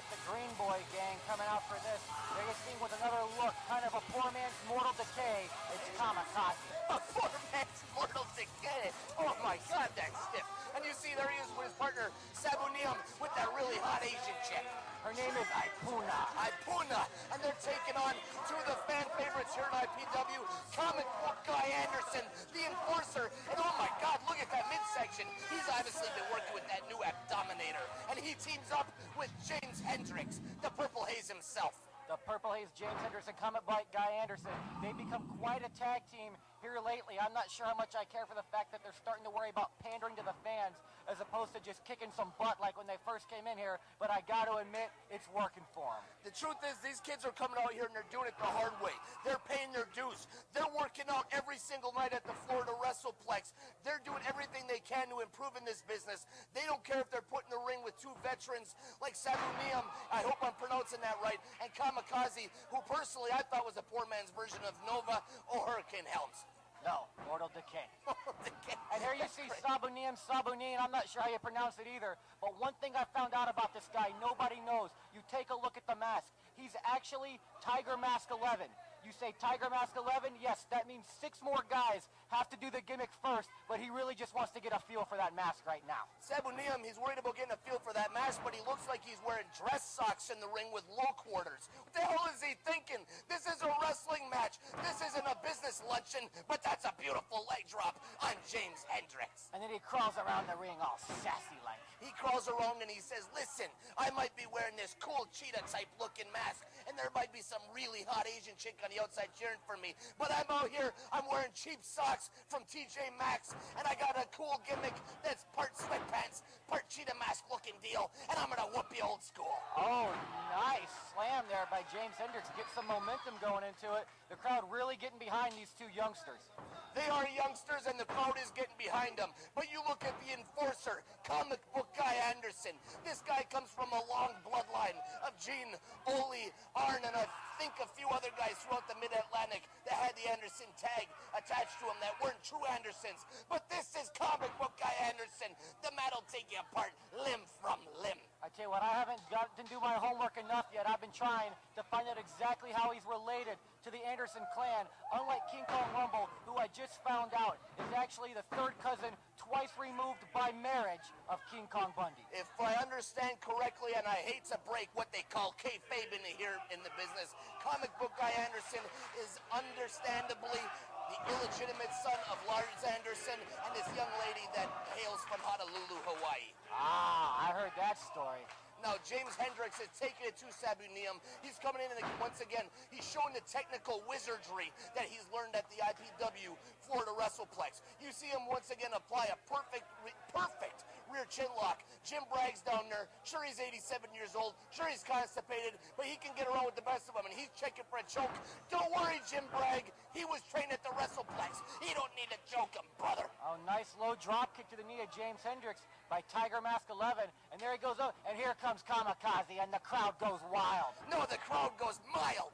got the Green Boy gang coming out for this. They're getting with another look, kind of a poor man's mortal decay. It's Kamakaze. A poor man's mortal decay. Oh my God, that's stiff. And you see there he is with his partner, Sabinum, with that really hot Asian chick. Her name is Ipuna. And they're taking on two of the fan favorites here at IPW, comic book guy Anderson, the Enforcer. And oh my God, look at that midsection. He's obviously been working with that new Abdominator. And he teams up with James Hendrix, the Purple Haze himself. The Purple Haze, James Hendrix, and Comic Bike Guy Anderson. They've become quite a tag team here lately. I'm not sure how much I care for the fact that they're starting to worry about pandering to the fans as opposed to just kicking some butt like when they first came in here, but I got to admit, it's working for them. The truth is, these kids are coming out here and they're doing it the hard way. They're paying their dues. They're working out every single night at the Florida WrestlePlex. They're doing everything they can to improve in this business. They don't care if they're put in the ring with two veterans like Sabinum, I hope I'm pronouncing that right, and Kamakaze, who personally I thought was a poor man's version of Nova or Hurricane Helms. No, Mortal Decay. And here you see Sabinum, I'm not sure how you pronounce it either, but one thing I found out about this guy, nobody knows. You take a look at the mask. He's actually Tiger Mask 11. You say Tiger Mask 11, yes, that means 6 more guys have to do the gimmick first, but he really just wants to get a feel for that mask right now. Sabinum, he's worried about getting a feel for that mask, but he looks like he's wearing dress socks in the ring with low quarters. What the hell is he thinking? This is a wrestling match. This isn't a business luncheon, but that's a beautiful leg drop on James Hendrix. And then he crawls around the ring all sassy-like. He crawls around and he says, listen, I might be wearing this cool cheetah-type looking mask, and there might be some really hot Asian chick on the outside cheering for me, but I'm out here, I'm wearing cheap socks from TJ Maxx, and I got a cool gimmick that's part sweatpants, part cheetah mask looking deal, and I'm gonna whoop you old school. Oh, nice slam there by James Hendrix. Get some momentum going into it. The crowd really getting behind these two youngsters. They are youngsters and the crowd is getting behind them. But you look at the Enforcer, comic book guy Anderson. This guy comes from a long bloodline of Gene, Ole, Arn, and I think a few other guys throughout the Mid-Atlantic that had the Anderson tag attached to them that weren't true Andersons. But this is comic book guy Anderson. The mat'll take you apart limb from limb. I tell you what, I haven't got to do my homework enough yet. I've been trying to find out exactly how he's related to the Anderson clan. Unlike King Kong Rumble, who I just found out is actually the third cousin, twice removed by marriage, of King Kong Bundy. If I understand correctly, and I hate to break what they call kayfabe in here in the business, comic book guy Anderson is understandably the illegitimate son of Lars Anderson and this young lady that hails from Honolulu, Hawaii. Ah, I heard that story. Now, James Hendrix is taking it to Sabinum. He's coming in and once again, he's showing the technical wizardry that he's learned at the IPW Florida WrestlePlex. You see him once again apply a perfect rear chin lock. Jim Bragg's down there. Sure, he's 87 years old. Sure, he's constipated, but he can get around with the best of them, and he's checking for a choke. Don't worry, Jim Bragg. He was trained at the WrestlePlex. He don't need to choke him, brother. Oh, nice low drop kick to the knee of James Hendrix by Tiger Mask 11, and there he goes up, and here comes Kamikaze, and the crowd goes wild. No, the crowd goes mild.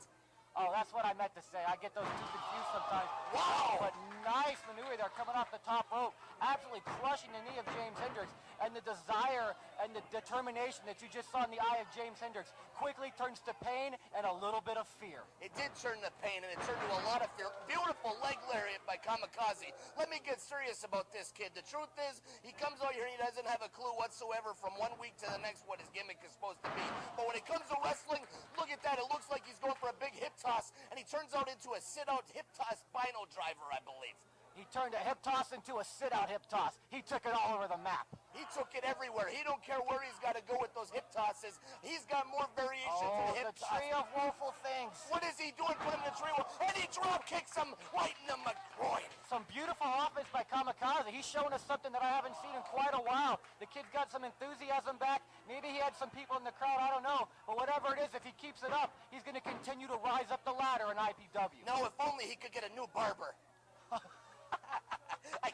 Oh, that's what I meant to say. I get those two confused sometimes. Wow! But nice maneuver there coming off the top rope, absolutely crushing the knee of James Hendrix, and the desire and the determination that you just saw in the eye of James Hendrix quickly turns to pain and a little bit of fear. It did turn to pain, and it turned to a lot of fear. Beautiful leg lariat by Kamikaze. Let me get serious about this kid. The truth is, he comes out here and he doesn't have a clue whatsoever from one week to the next what his gimmick is supposed to be. But when it comes to wrestling, look at that. It looks like he's going for a big hip toss, and he turns out into a sit-out hip toss spinal driver, I believe. He turned a hip toss into a sit-out hip toss. He took it all over the map. He took it everywhere. He don't care where he's got to go with those hip tosses. He's got more variations than hip tosses. The tree of woeful things. What is he doing? Put him in the tree, and he drop kicks him right in the groin. Some beautiful offense by Kamikaze. He's showing us something that I haven't seen in quite a while. The kid's got some enthusiasm back. Maybe he had some people in the crowd, I don't know. But whatever it is, if he keeps it up, he's going to continue to rise up the ladder in IPW. No, if only he could get a new barber.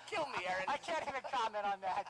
Kill me, Aaron. I can't even comment on that.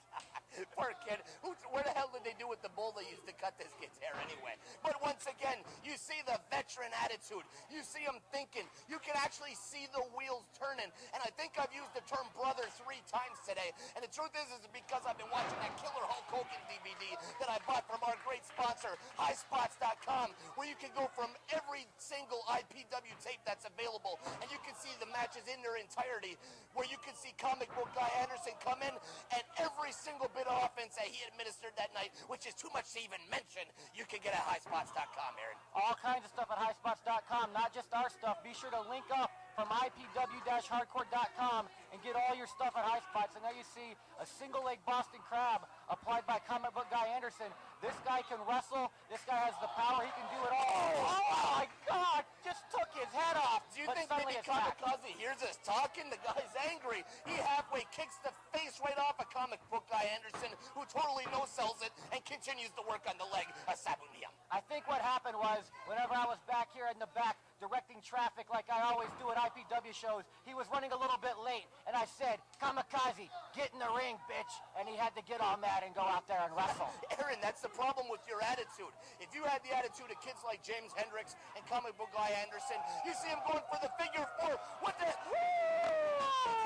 Poor kid. Where the hell did they do with the bull they used to cut this kid's hair anyway? But once again, you see the veteran attitude. You see him thinking. You can actually see the wheels turning. And I think I've used the term brother 3 times today. And the truth is because I've been watching that Killer Hulk Hogan DVD that I bought from our great great sponsor, highspots.com, where you can go from every single IPW tape that's available, and you can see the matches in their entirety, where you can see Comic Book Guy Anderson come in, and every single bit of offense that he administered that night, which is too much to even mention, you can get at highspots.com, Aaron. All kinds of stuff at highspots.com, not just our stuff. Be sure to link up from IPW-hardcore.com and get all your stuff at Highspots. And there you see a single-leg Boston Crab applied by Comic Book Guy Anderson. This guy can wrestle. This guy has the power. He can do it all. Oh, my God. Just took his head off. Do you think maybe Kamikaze hears us talking? The guy's angry. He halfway kicks the face right off of Comic Book Guy Anderson, who totally no-sells it and continues to work on the leg of Sabinum. I think what happened was, whenever I was back here in the back directing traffic like I always do at IPW shows, he was running a little bit late, and I said, Kamikaze, get in the ring, bitch, and he had to get all mad and go out there and wrestle. Aaron, that's the problem with your attitude. If you had the attitude of kids like James Hendrix and Comic Book Guy Anderson, you see him going for the figure four. What the?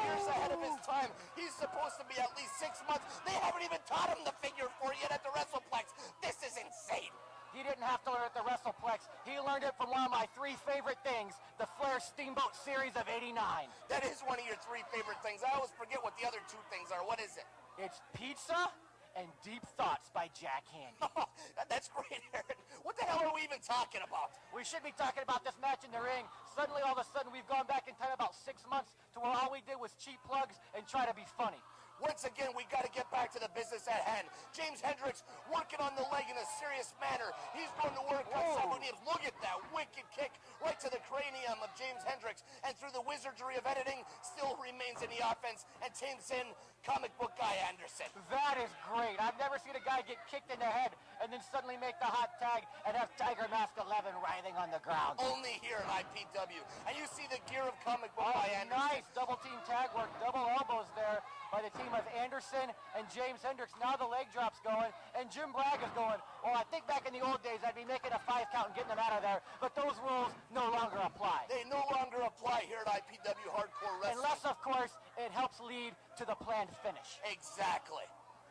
Years ahead of his time. He's supposed to be at least 6 months. They haven't even taught him the figure four yet at the WrestlePlex. This is insane. He didn't have to learn at the WrestlePlex. He learned it from one of my 3 favorite things, the Flair Steamboat Series of '89. That is one of your 3 favorite things. I always forget what the other 2 things are. What is it? It's Pizza and Deep Thoughts by Jack Handy. Oh, that's great, Aaron. What the hell are we even talking about? We should be talking about this match in the ring. Suddenly, all of a sudden, we've gone back in time about 6 months to where all we did was cheap plugs and try to be funny. Once again, we got to get back to the business at hand. James Hendrix working on the leg in a serious manner. He's going to work on Sabinum. Look at that wicked kick right to the cranium of James Hendrix. And through the wizardry of editing, still remains in the offense and tames in Comic Book Guy Anderson. That is great. I've never seen a guy get kicked in the head and then suddenly make the hot tag and have Tiger Mask 11 writhing on the ground. Only here at IPW. And you see the gear of Comic Book Guy Anderson. Nice double team tag work, double elbows there by the team of Anderson and James Hendrix. Now the leg drop's going, and Jim Bragg is going, well, I think back in the old days I'd be making a 5 count and getting them out of there, but those rules no longer apply. They no longer apply here at IPW Hardcore Wrestling. Unless, of course, it helps lead to the planned finish. Exactly.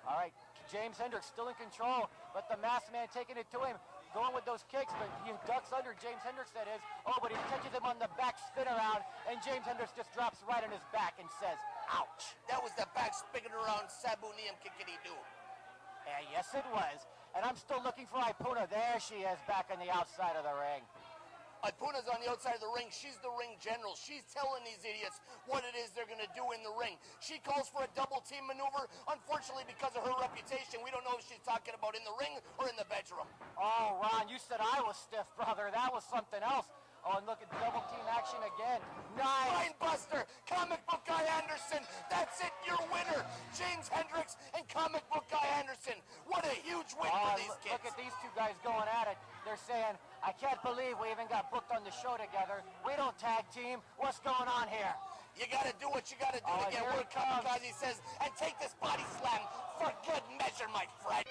All right, James Hendrix still in control, but the masked man taking it to him, going with those kicks, but he ducks under, James Hendrix that is. Oh, but he catches him on the back spin around, and James Hendrix just drops right on his back and says, ouch. That was the back spinning around Sabinum kickity-doo. Yes, it was. And I'm still looking for Ipuna. There she is, back on the outside of the ring. Ipuna's on the outside of the ring. She's the ring general. She's telling these idiots what it is they're going to do in the ring. She calls for a double team maneuver. Unfortunately, because of her reputation, we don't know if she's talking about in the ring or in the bedroom. Oh, Ron, you said I was stiff, brother. That was something else. Oh, and look at double team action again. Nice. Spinebuster, Comic Book Guy Anderson. That's it, your winner. James Hendrix and Comic Book Guy Anderson. What a huge win for these kids. Look at these 2 guys going at it. They're saying, I can't believe we even got booked on the show together. We don't tag team. What's going on here? You got to do what you got to do to get where Kamikaze says, and take this body slam for good measure, my friend.